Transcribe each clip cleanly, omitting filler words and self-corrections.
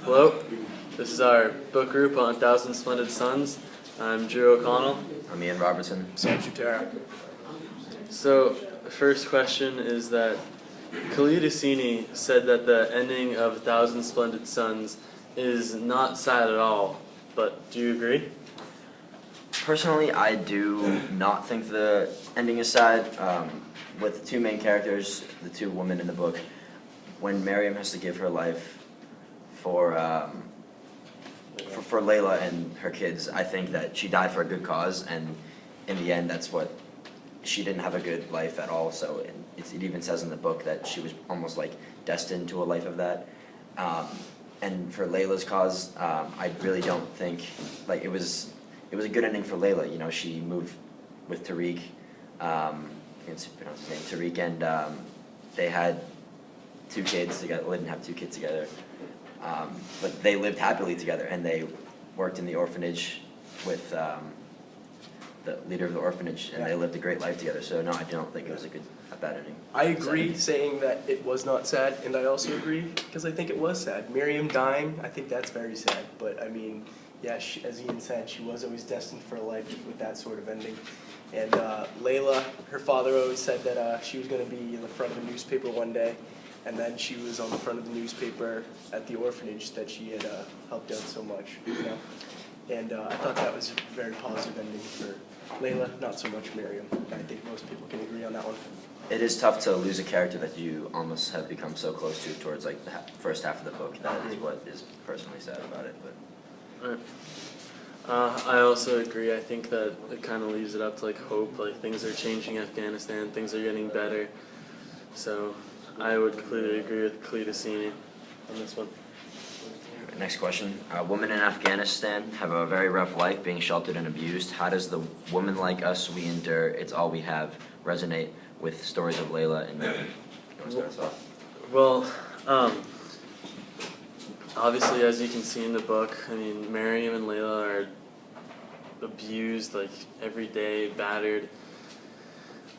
Hello, this is our book group on Thousand Splendid Suns. I'm Drew O'Connell. I'm Ian Robertson. Sam Chutera. So, the first question is that Khalid Hosseini said that the ending of Thousand Splendid Suns is not sad at all, but do you agree? Personally, I do not think the ending is sad. With the two main characters, the two women in the book, when Miriam has to give her life for Layla and her kids, I think that she died for a good cause, and in the end, that's what she didn't have a good life at all. So it even says in the book that she was almost like destined to a life of that. And for Layla's cause, I really don't think like it was a good ending for Layla. You know, she moved with Tariq. I can't pronounce his name. Tariq, and they had two kids together. Well, they didn't have two kids together. But they lived happily together, and they worked in the orphanage with the leader of the orphanage, and they lived a great life together. So no, I don't think it was a bad ending. I agree saying that it was not sad, and I also agree because I think it was sad. Miriam dying, I think that's very sad. But I mean, yeah, as Ian said, she was always destined for a life with that sort of ending. And Layla, her father always said that she was going to be in the front of a newspaper one day. And then she was on the front of the newspaper at the orphanage that she had helped out so much, you know. And I thought that was a very positive ending for Layla, not so much Miriam. I think most people can agree on that one. It is tough to lose a character that you almost have become so close to towards like the first half of the book. That is what is personally sad about it. But I also agree. I think that it kind of leaves it up to like hope. Like things are changing in Afghanistan, things are getting better. So I would completely agree with Khalid Hosseini on this one. Next question. Women in Afghanistan have a very rough life, being sheltered and abused. How does the woman like us we endure, it's all we have, resonate with stories of Layla and Miriam? You want to start us off? Well, obviously, as you can see in the book, I mean, Miriam and Layla are abused like every day, battered,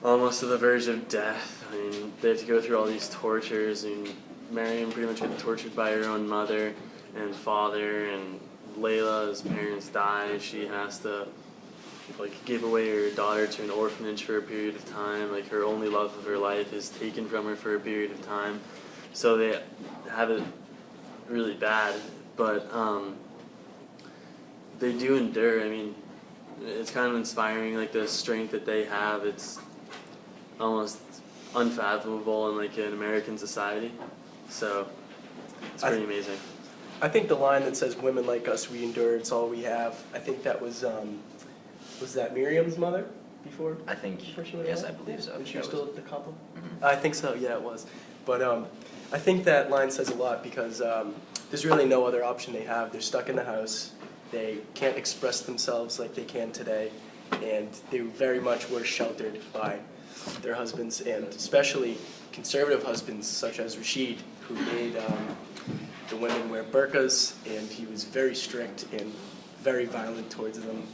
almost to the verge of death. I mean, they have to go through all these tortures, and Miriam pretty much got tortured by her own mother and father, and Layla's parents die. She has to like give away her daughter to an orphanage for a period of time. Like her only love of her life is taken from her for a period of time. So they have it really bad, but they do endure. I mean, it's kind of inspiring, like the strength that they have. It's almost unfathomable in like an American society. So it's pretty amazing. I think the line that says "Women like us, we endure. It's all we have." I think that was that Miriam's mother before? I think, before she went yes, out? I believe so. And she was still at the couple? Mm-hmm. I think so. Yeah, it was. But I think that line says a lot because there's really no other option they have. They're stuck in the house. They can't express themselves like they can today, and they very much were sheltered by their husbands, and especially conservative husbands such as Rashid, who made the women wear burqas, and he was very strict and very violent towards them.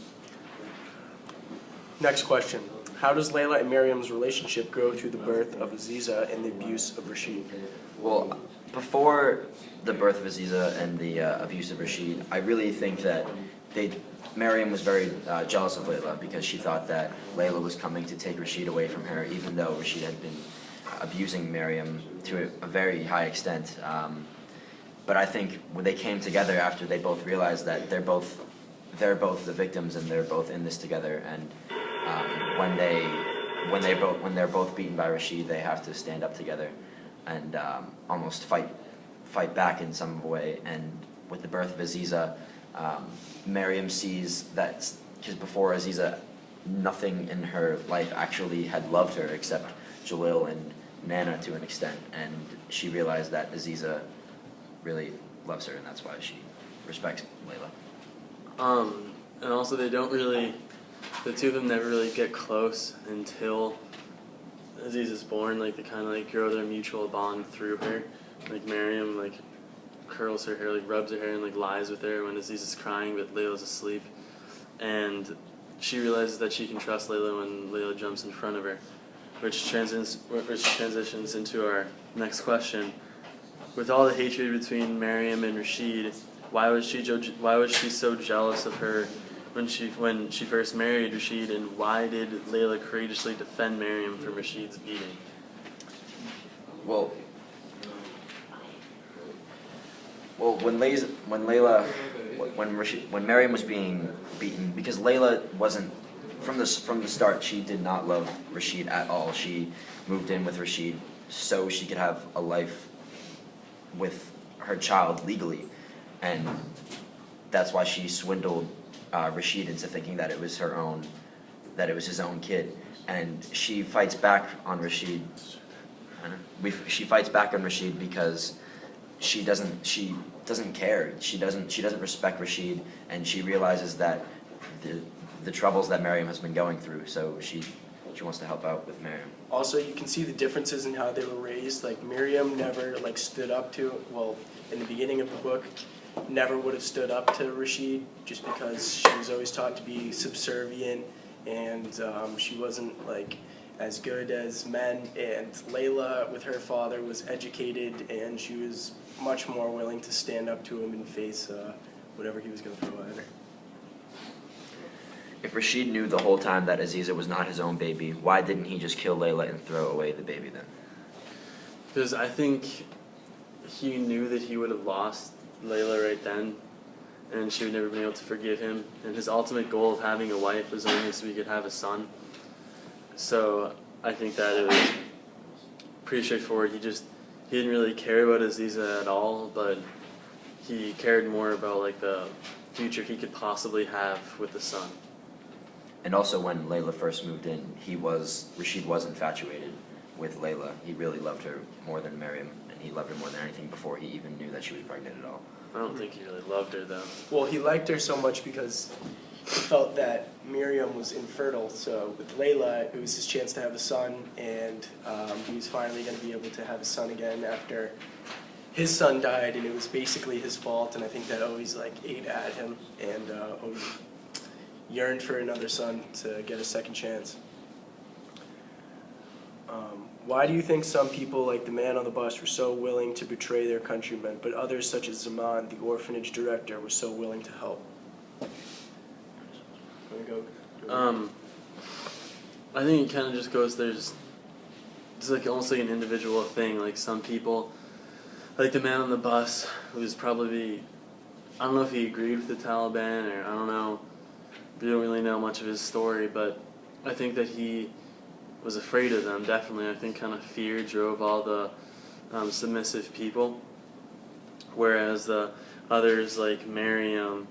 Next question. How does Layla and Miriam's relationship grow through the birth of Aziza and the abuse of Rashid? Well, before the birth of Aziza and the abuse of Rashid, I really think that Miriam was very jealous of Layla because she thought that Layla was coming to take Rashid away from her, even though Rashid had been abusing Miriam to a very high extent. But I think when they came together after they both realized that they're both the victims and they're both in this together, and when they're both beaten by Rashid, they have to stand up together and almost fight back in some way. And with the birth of Aziza, Miriam sees that because before Aziza, nothing in her life actually had loved her except Jalil and Nana to an extent, and she realized that Aziza really loves her, and that's why she respects Layla. And also the two of them never really get close until Aziz is born. Like they kind of like grow their mutual bond through her. Like Miriam like curls her hair, like rubs her hair and like lies with her when Aziz is crying but Layla's asleep. And she realizes that she can trust Layla when Layla jumps in front of her, which transitions into our next question. with all the hatred between Miriam and Rashid, why was she so jealous of her when she first married Rashid, and why did Layla courageously defend Miriam from Rashid's beating? Well, when Miriam was being beaten, because Layla wasn't from the start, she did not love Rashid at all. She moved in with Rashid so she could have a life with her child legally, and that's why she swindled Rashid into thinking that it was his own kid, and she fights back on Rashid. She fights back on Rashid because she doesn't care. She doesn't respect Rashid, and she realizes that the troubles that Miriam has been going through. So she wants to help out with Miriam. Also, you can see the differences in how they were raised. Like Miriam never stood up to, well, in the beginning of the book, never would have stood up to Rashid just because she was always taught to be subservient, and she wasn't as good as men. And Layla, with her father, was educated, and she was much more willing to stand up to him and face whatever he was going to throw at her. If Rashid knew the whole time that Aziza was not his own baby, why didn't he just kill Layla and throw away the baby then? Because I think he knew that he would have lost Layla right then, and she would never been able to forgive him. And his ultimate goal of having a wife was only so he could have a son. So I think that it was pretty straightforward. He didn't really care about Aziza at all, but he cared more about the future he could possibly have with the son. And also, when Layla first moved in, Rashid was infatuated with Layla. He really loved her more than Miriam, and he loved her more than anything before he even knew that she was pregnant at all. I don't think he really loved her, though. Well, he liked her so much because he felt that Miriam was infertile. So with Layla, it was his chance to have a son, and he was finally going to be able to have a son again after his son died, and it was basically his fault. And I think that always ate at him, and always yearned for another son to get a second chance. Why do you think some people, like the man on the bus, were so willing to betray their countrymen, but others, such as Zaman, the orphanage director, were so willing to help? I think it kind of just goes, it's almost like an individual thing. Like some people, like the man on the bus, who's probably, I don't know if he agreed with the Taliban, or I don't know, we don't really know much of his story, but I think that he was afraid of them, definitely. I think kind of fear drove all the submissive people, whereas the others like Miriam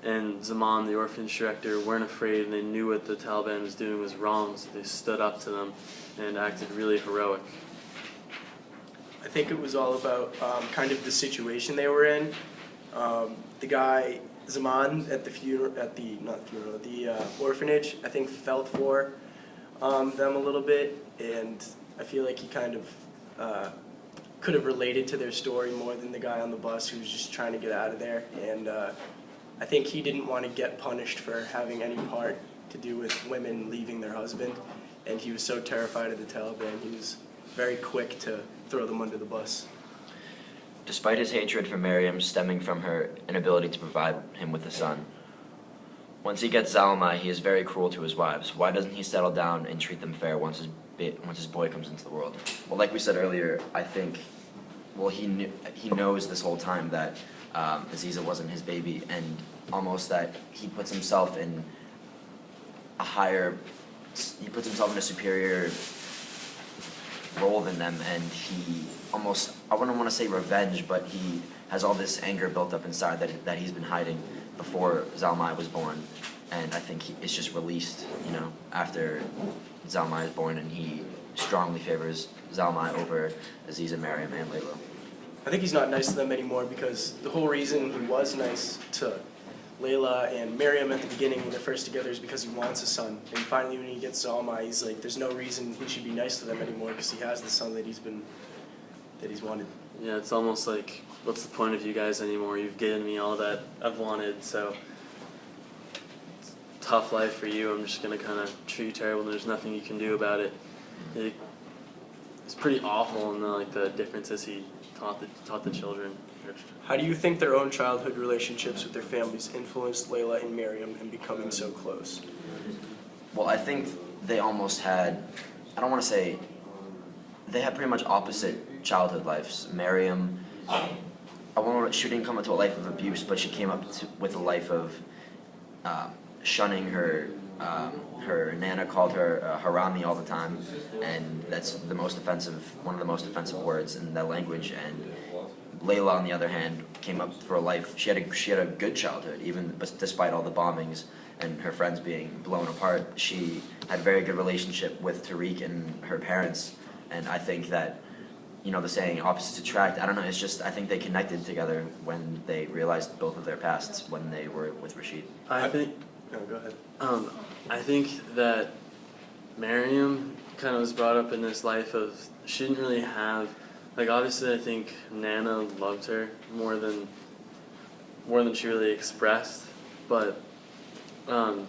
and Zaman, the orphanage director, weren't afraid, and they knew what the Taliban was doing was wrong, so they stood up to them and acted really heroic. I think it was all about kind of the situation they were in. The guy, Zaman, at the orphanage, I think felt for them a little bit, and I feel like he kind of could have related to their story more than the guy on the bus who was just trying to get out of there. And I think he didn't want to get punished for having any part to do with women leaving their husband, and he was so terrified of the Taliban, he was very quick to throw them under the bus. Despite his hatred for Miriam stemming from her inability to provide him with a son, once he gets Zalmai, he is very cruel to his wives. Why doesn't he settle down and treat them fair once his boy comes into the world? Well, like we said earlier, I think, he knows this whole time that Aziza wasn't his baby, and almost that he puts himself in a superior role than them, and he almost, I wouldn't want to say revenge, but he has all this anger built up inside that he's been hiding before Zalmai was born, and I think it's just released, after Zalmai is born, and he strongly favors Zalmai over Aziza, Miriam, and Layla. I think he's not nice to them anymore because the whole reason he was nice to Layla and Miriam at the beginning when they're first together is because he wants a son. And finally when he gets Zalmai, he's like, there's no reason he should be nice to them anymore because he has the son that he's wanted. Yeah, it's almost like, what's the point of you guys anymore? You've given me all that I've wanted, so it's a tough life for you. I'm just going to kind of treat you terrible, and there's nothing you can do about it. It's pretty awful, and the differences he taught the children. How do you think their own childhood relationships with their families influenced Layla and Miriam in becoming so close? Well, I think they almost had, I don't want to say, they had pretty much opposite childhood lives. Miriam, she didn't come into a life of abuse, but she came with a life of shunning her. Her nana called her harami all the time, and that's one of the most offensive words in that language. And Layla, on the other hand, came up for a life. She had a good childhood, even despite all the bombings and her friends being blown apart. She had a very good relationship with Tariq and her parents, and I think that, the saying opposites attract. I don't know. It's just I think they connected together when they realized both of their pasts when they were with Rashid. I think. No, go ahead. I think that Miriam kind of was brought up in this life of she didn't really have, like, obviously I think Nana loved her more than she really expressed, but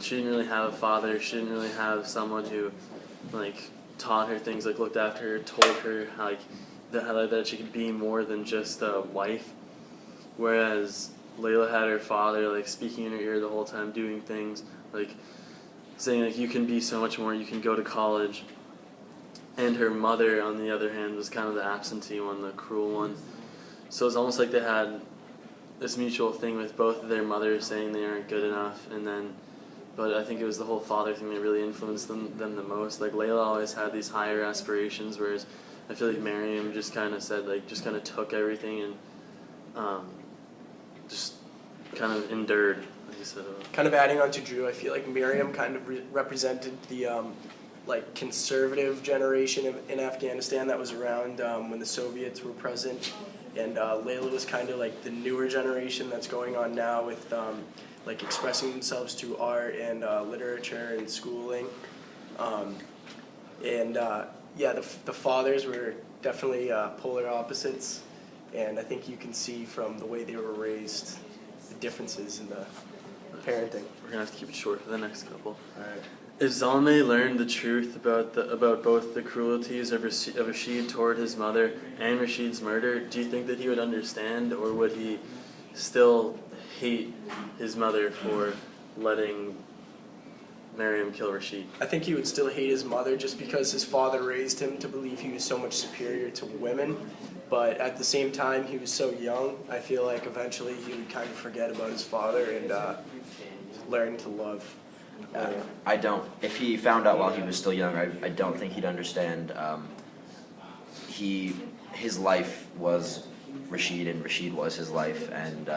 she didn't really have a father. She didn't really have someone who like taught her things, like looked after her, told her that she could be more than just a wife. Whereas Layla had her father like speaking in her ear the whole time, doing things like saying like you can be so much more, you can go to college. And her mother, on the other hand, was kind of the absentee one, the cruel one. So it's almost like they had this mutual thing with both of their mothers saying they aren't good enough, but I think it was the whole father thing that really influenced them the most. Like Layla always had these higher aspirations, whereas I feel like Miriam just kind of took everything and just kind of endured. Kind of adding on to Drew, I feel like Miriam kind of represented the conservative generation in Afghanistan that was around when the Soviets were present, and Layla was kind of like the newer generation that's going on now with expressing themselves through art and literature and schooling, the fathers were definitely polar opposites, and I think you can see from the way they were raised the differences in the parenting. We're gonna have to keep it short for the next couple. All right. If Zalmay learned the truth about both the cruelties of Rashid toward his mother and Rashid's murder, do you think that he would understand, or would he still hate his mother for letting Miriam kill Rashid? I think he would still hate his mother just because his father raised him to believe he was so much superior to women. But at the same time, he was so young, I feel like eventually he would kind of forget about his father and learn to love. I don't. If he found out while he was still young, I don't think he'd understand. His life was Rashid, and Rashid was his life, and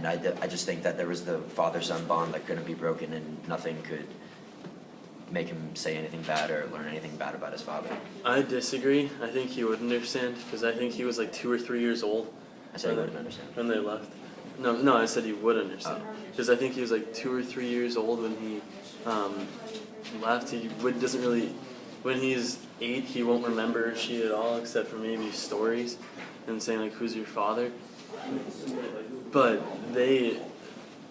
I just think that there was the father-son bond that couldn't be broken, and nothing could make him say anything bad or learn anything bad about his father. I disagree. I think he would understand, because I think he was like 2 or 3 years old. I said he wouldn't understand. When they left. No, I said he would understand. Because I think he was like 2 or 3 years old when he left. Doesn't really. When he's 8, he won't remember Rashid at all, except for maybe stories and saying like, "Who's your father?" But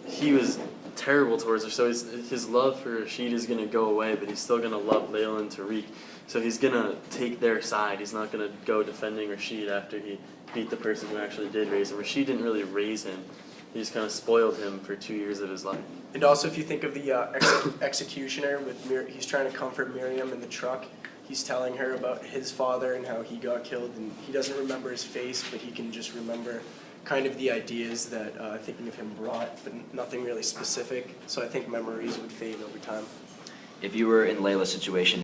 he was terrible towards her. So his love for Rashid is gonna go away, but he's still gonna love Layla and Tariq. So he's gonna take their side. He's not gonna go defending Rashid after he beat the person who actually did raise him. Rashid didn't really raise him. He just kind of spoiled him for 2 years of his life. And also, if you think of the executioner he's trying to comfort Miriam in the truck. He's telling her about his father and how he got killed, and he doesn't remember his face, but he can just remember kind of the ideas that thinking of him brought, but nothing really specific. So I think memories would fade over time. If you were in Layla's situation,